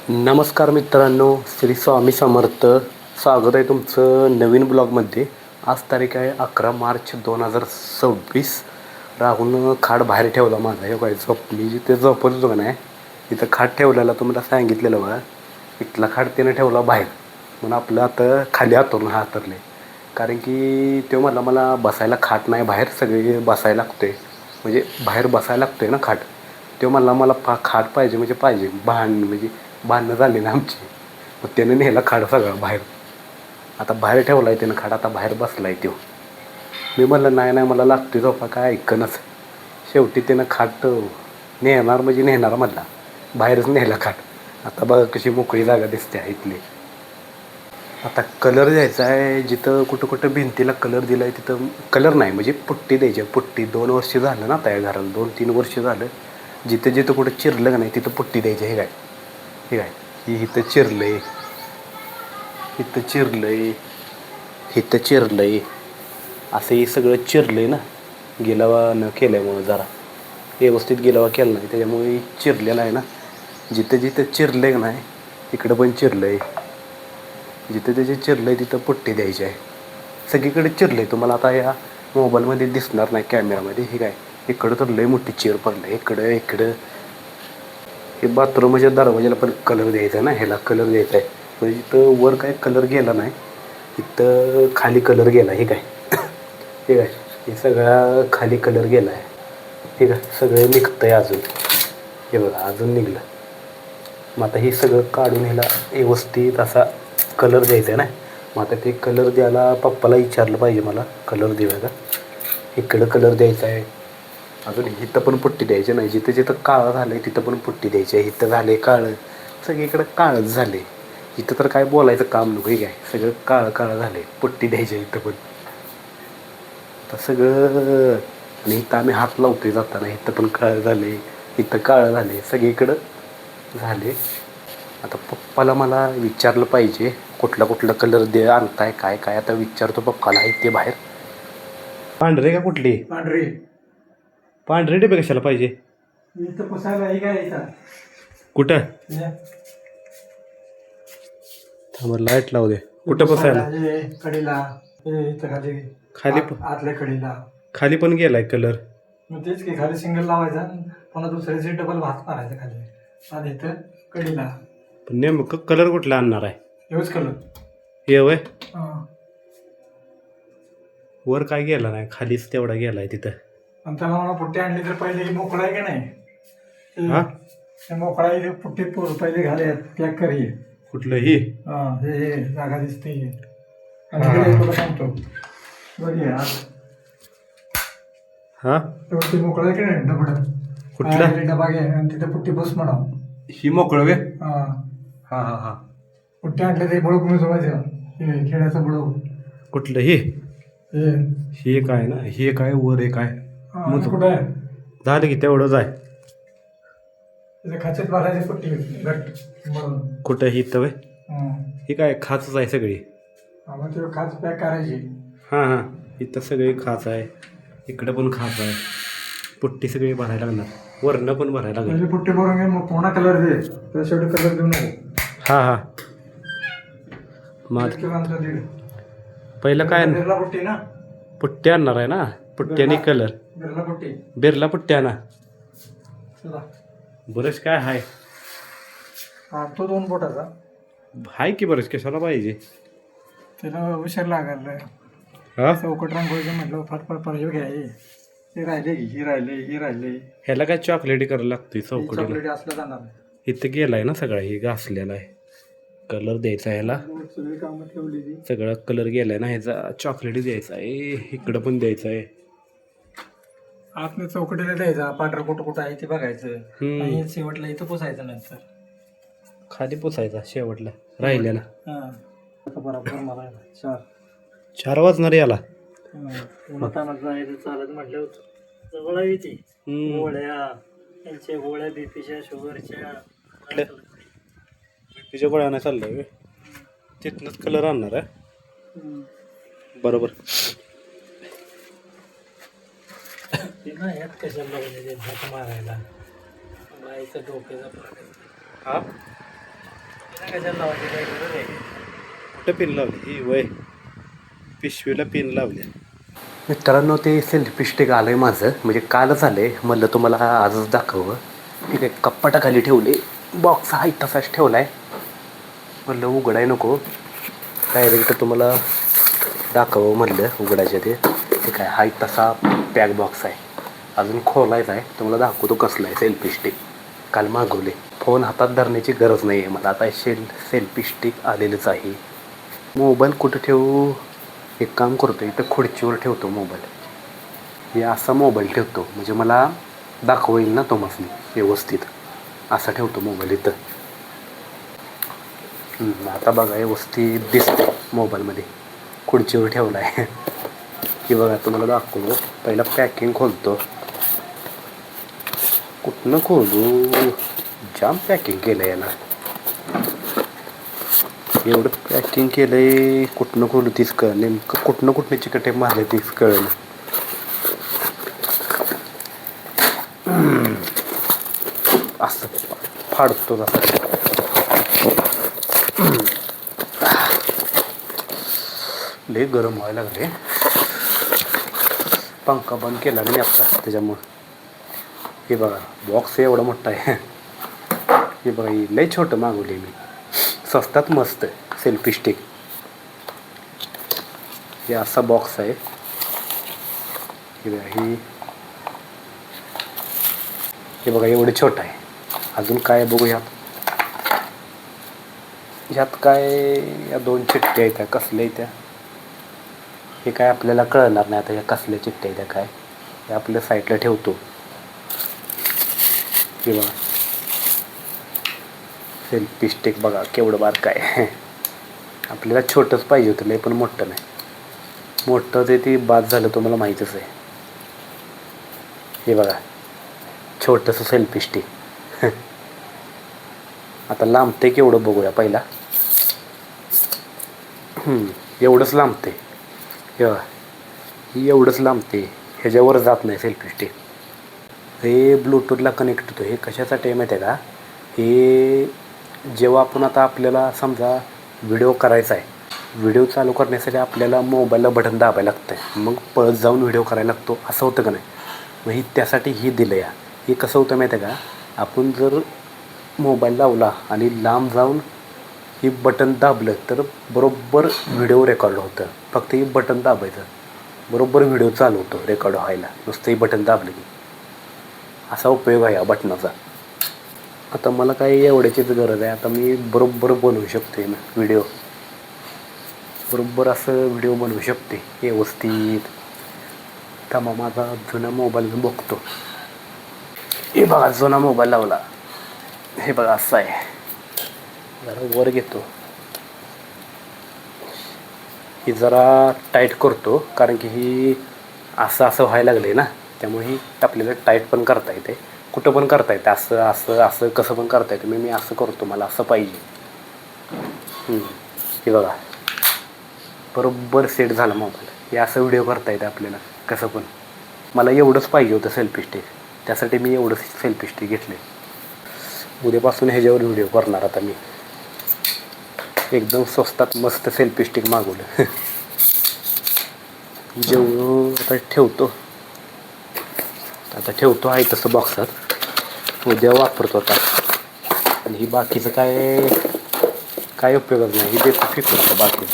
नमस्कार मित्रांनो, श्री स्वामी समर्थ. स्वागत आहे तुमचं नवीन ब्लॉगमध्ये. आज तारीख आहे 11 मार्च 2026. राहून खाट बाहेर ठेवला माझा. हे काय मी जिथे झोपत होतो का नाही तिथं खाट ठेवलेला तुम्हाला सांगितलेलं बघा. इथला खाट त्यानं ठेवला बाहेर म्हणून आपलं आता खाली हातरले. कारण की तो म्हणला मला बसायला खाट नाही, बाहेर सगळे बसायला लागतोय, म्हणजे बाहेर बसायला लागतोय ना खाट. तो म्हणला मला खाट पाहिजे म्हणजे पाहिजे. भांडणं झाली ना आमची. मग त्यानं नेला खाट सगळा बाहेर. आता बाहेर ठेवला आहे त्यानं खाट, आता बाहेर बसला आहे तो. मी म्हणलं नाही नाही मला लागतोय झोपा, काय ऐकनच. शेवटी त्यानं खाट नेणार म्हणजे नेणार म्हणला, बाहेरच नेला खाट. आता बघा कशी मोकळी जागा दिसते आहे इथली. आता कलर द्यायचा आहे. जिथं कुठं कुठं भिंतीला कलर दिला आहे तिथं कलर नाही, म्हणजे पुट्टी द्यायची आहे. पुट्टी 2 वर्ष झालं ना त्या घराला, 2-3 वर्ष झालं. जिथं जिथं कुठं चिरलं का नाही तिथं पुट्टी द्यायची. हे काय हे काय ही इथं चिरलं आहे, इथं चिरलं आहे, इथं चिरलं आहे, असं हे सगळं चिरलं आहे ना. गिलावा न केल्यामुळं जरा व्यवस्थित गिलावा केला नाही त्याच्यामुळे चिरलेलं आहे ना. जिथं जिथं चिरलं आहे नाही इकडं पण चिरलं आहे. जिथं त्याचे चिरलं आहे तिथं पुट्टी द्यायची आहे. सगळीकडे चिरलं आहे. तुम्हाला आता या मोबाईलमध्ये दिसणार नाही कॅमेरामध्ये. हे काय इकडं तर लई मोठी चिर पडलं आहे. इकडं इकडं हे बाथरूमच्या दरवाजाला पण कलर द्यायचा आहे ना, ह्याला कलर द्यायचा आहे. म्हणजे इथं वर काय कलर गेला नाही, इथं खाली कलर गेला. हे काय हे काय हे सगळा खाली कलर गेला आहे. ठीक आहे, सगळं निघतं आहे अजून. हे बघा अजून निघलं. मग आता हे सगळं काढून ह्याला व्यवस्थित असा कलर द्यायचा आहे ना. मग आता ते कलर द्यायला पप्पाला विचारलं पाहिजे मला, कलर देऊया का. इकडं कलर द्यायचा आहे. अजून इथं पण पुट्टी द्यायची नाही. जिथं जिथं काळं झालं आहे तिथं पण पुट्टी द्यायची आहे. इथं झालं आहे काळं, सगळीकडं काळंच झालं आहे. इथं तर काय बोलायचं काम नको. हे काय सगळं काळं काळं झालं आहे. पुट्टी द्यायची आहे इथं पण. आता सगळं आणि इथं आम्ही हात लावतोय जाताना, इथं पण काळं झालं आहे, इथं काळं झालं आहे, सगळीकडं झाले. आता पप्पाला मला विचारलं पाहिजे कुठला कुठला कलर आणताय काय काय. आता विचारतो पप्पाला. आहे ते बाहेर पांढरे का कुठली पांढरी पांढरे डबे कशाला पाहिजे. इथं पुसायला हे काय इथं कुठं थांब लाईट लावू दे. कुठं बसायला हे कडेला इथं खाली खाली आतल्या कडेला खाली पण गेलाय कलर. मग तेच की खाली सिंगल लावायचा आणि पुन्हा दुसऱ्याचे डबल भात मारायचा खाली आणि इथं कडेला. पण नेमकं कलर कुठला आणणार आहे. एवढंच कलर हे वय आणि वर काय गेला नाही, खालीच तेवढा गेलाय तिथं. त्याला मला पुट्टी आणली तर पहिले ही मोकळा आहे की नाही, हा ते मोकळा आहे पुट्टी पहिले घाले पॅक कर. हे कुठलं ही हे जागा दिसते आणि तुला सांगतो बघ हे हा ते मोकळा आहे की नाही डबड कुठला डबा घे आणि तिथे पुट्टी बस म्हणा. ही मोकळं वे. हा हा हा हा पुट्टी आणले ते बळू कमी जोडायचं. हे खेळाचं बळू कुठलं ही हे हे काय ना, हे काय वर आहे काय कुठं आहे झालं की तेवढंच आहे. त्याच्या खाच्यात भरायची पुट्टी घट्ट म्हणून. कुठं ही तर ही काय खाचच आहे सगळी. मग ते खाच पॅक करायची. हां हां इथं सगळी खाच आहे, इकडं पण खाच आहे. पुट्टी सगळी भरायला लागणार, वरनं पण भरायला लागणार. म्हणजे पुट्टी भरून घे मग पुन्हा कलर दे. त्या शेवटी कलर देऊ नको. हां हां मग दीड पहिलं काय बिर्ला पुट्टी ना, पुट्टी आणणार आहे ना. पुट्टी आणि colour Birla putty Birla putty आणा. चला बरंच काय आहे. हा तो 2 बोटाचा आहे की बरंच, कशाला पाहिजे त्याला हुशार लागायला. हा चौकट रांगोळीचं म्हटलं फटफट परजीव घ्या. हे राहिले की हे राहिले हे राहिले. ह्याला काय चॉकलेटी करायला लागतोय चौकटीला. चॉकलेट असलं जाणार इथं गेलाय ना सगळा, हे घासलेला आहे. कलर द्यायचा ह्याला, सगळी कामं ठेवली. सगळा कलर गेलाय ना ह्याचा. चॉकलेटी द्यायचा आहे, इकडं पण द्यायचं आहे. आतनं चौकटीला द्यायचा. पांढरं कुठं कुठं आहे ते बघायचं आणि शेवटला इथं पुसायचं. नंतर खाली पुसायचा शेवटला राहिलेला. आता बरोबर मला 4 वाजणार याला. उन्हातानात जायचं चालत म्हटलं होतं. जवळ आहे ती गोळ्या, त्यांच्या गोळ्या बीपीच्या शुगरच्या. बीपीच्या गोळ्या नाही चाललंय, तिथनंच कलर आणणार आहे. बरोबर ते ना ह्यात कशाला लागले भात मारायला. बाईचं डोक्याचा प्रकार. हा कशाला लावायची काय गरज आहे? कुठं पिन लावली ही वय पिशवीला पिन लावले. मित्रांनो ते सेल्फी स्टिक आलं आहे माझं, म्हणजे कालच आलं आहे. म्हणलं तुम्हाला आजच दाखवं. ठीक आहे, कप्पाटाखाली ठेवले, बॉक्स हा तसाच ठेवला आहे. म्हणलं उघडाय नको, डायरेक्ट तुम्हाला दाखवं म्हणलं उघडायच्या ते. ठीक आहे, हा तसा पॅक बॉक्स आहे, अजून खोलायचा आहे. तुम्हाला दाखवतो कसला आहे सेल्फी स्टिक. काल मागवले. फोन हातात धरण्याची गरज नाही आहे मला आता. सेल्फी स्टिक आलेलंच आहे. मोबाईल कुठं ठेवू? एक काम करतो, इथं खुर्चीवर ठेवतो मोबाईल. हे असा मोबाईल ठेवतो म्हणजे मला दाखवा येईल ना तुम्हाला व्यवस्थित. असा ठेवतो मोबाईल इथं. आता बघा व्यवस्थित दिसतं मोबाईलमध्ये. खुर्चीवर ठेवला आहे की बघा तुम्हाला दाखवतो. पहिला पॅकिंग खोलतो. कुठनं खोलू? जाम पॅकिंग केलं आहे याला. एवढं पॅकिंग केलं आहे, कुठनं खोलू तीच कळ. नेमकं कुठनं चिकटे मारले तीच कळलं. असं फाडतो असं. लय गरम व्हायला लागले. पंखा बंद केला नाही आत्ता त्याच्यामुळं. हे बघा बॉक्स एवढा मोठा आहे. हे बघा लय छोटं मागवले मी, स्वस्तात मस्त सेल्फी स्टिक. हे असा बॉक्स आहे. हे बघा एवढं छोटं आहे. अजून काय बघू ह्यात काय. या 2 चिठ्ठ्या आहेत, कसल्या त्या हे काय आपल्याला कळणार नाही आता. या कसल्या चिठ्ठ्या आहेत काय, हे आपल्या साईडला ठेवतो. हे बघा सेल्फी स्टिक बघा केवढं बारकं आहे. आपल्याला छोटंच पाहिजे होतं, लय पण मोठं नाही. मोठं ते बाद झालं तुम्हाला माहीतच आहे. हे बघा छोटंसं सेल्फी स्टिक. आता लांबते केवढं बघूया पहिला. एवढंच लांबते. हे बघा एवढंच लांबते, ह्याच्यावर जात नाही सेल्फी स्टिक. हे ब्लूटूथला कनेक्ट होतं. हे कशासाठी आहे माहिती आहे का? हे जेव्हा आपण आता आपल्याला समजा व्हिडिओ करायचा आहे, व्हिडिओ चालू करण्यासाठी आपल्याला मोबाईलला बटन दाबायला लागतं आहे, मग पळत जाऊन व्हिडिओ करायला लागतो, असं होतं का नाही? मग ही त्यासाठी ही दिलं या. हे कसं होतं माहिती आहे का? आपण जर मोबाईल लावला आणि लांब जाऊन ही बटन दाबलं तर बरोबर व्हिडिओ रेकॉर्ड होतं. फक्त ही बटन दाबायचं, बरोबर व्हिडिओ चालू होतो रेकॉर्ड व्हायला, नुसतं ही बटन दाबलं की. असा उपयोग आहे या बटनाचा. आता मला काही एवढ्याचीच गरज आहे. आता मी बरोबर बनवू शकतो ना व्हिडिओ, बरोबर असं व्हिडिओ बनवू शकते व्यवस्थित. थांबा माझा जुना मोबाईल मी बघतो. हे बघा जुना मोबाईल लावला. हे बघा असं आहे. जरा वर घेतो, ही जरा टाईट करतो कारण की ही असं व्हायला लागले ना, त्यामुळे ही आपल्याला टाईट पण करता येते, कुठं पण करता येते. असं कसं पण करता येते. मी असं करतो, मला असं पाहिजे. हे बघा बरोबर सेट झाला मोबाईल. हे असं व्हिडिओ करता येते आपल्याला कसं पण. मला एवढंच पाहिजे होतं सेल्फी स्टिक, त्यासाठी मी एवढंच सेल्फी स्टिक घेतले. उद्यापासून ह्याच्यावर व्हिडिओ करणार आता मी. एकदम स्वस्तात मस्त सेल्फी स्टिक मागवलं. जेवढं आता ठेवतो आहे तसं बॉक्सात. उद्या वापरतो आता. आणि ही बाकीचं काय उपयोगच नाही. ही देतो फेकून आता बाकी.